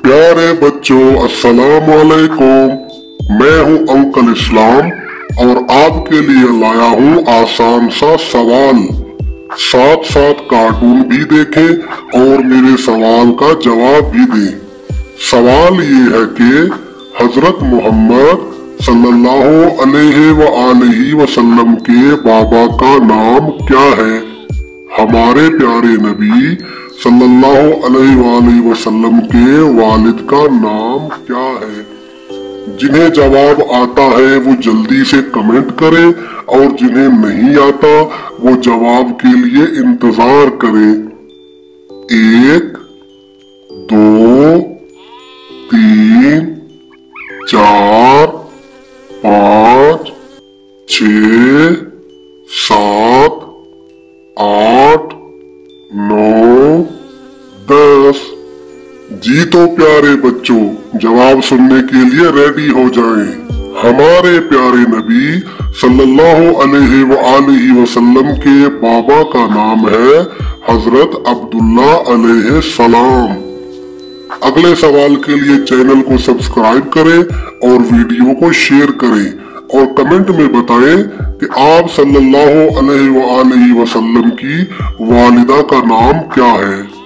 प्यारे बच्चों, अस्सलाम वालेकुम। मैं हूं अंकल इस्लाम और आपके लिए लाया हूं आसान सा सवाल। साथ साथ कार्टून भी देखें और मेरे सवाल का जवाब भी दें। सवाल ये है कि हजरत मोहम्मद सल्लल्लाहु अलैहि वसल्लम के बाबा का नाम क्या है? हमारे प्यारे नबी सल्लल्लाहु अलैहि वसल्लम के वालिद का नाम क्या है? जिन्हें जवाब आता है वो जल्दी से कमेंट करें और जिन्हें नहीं आता वो जवाब के लिए इंतजार करें। 1 2 3 4 5 6 7 8 9 10। जी तो प्यारे बच्चों, जवाब सुनने के लिए रेडी हो जाएं। हमारे प्यारे नबी सल्लल्लाहु अलैहि वसल्लम के बाबा का नाम है हजरत अब्दुल्ला अलैहि सलाम। अगले सवाल के लिए चैनल को सब्सक्राइब करें और वीडियो को शेयर करें और कमेंट में बताएं कि आप सल्लल्लाहु अलैहि वसल्लम की वालिदा का नाम क्या है।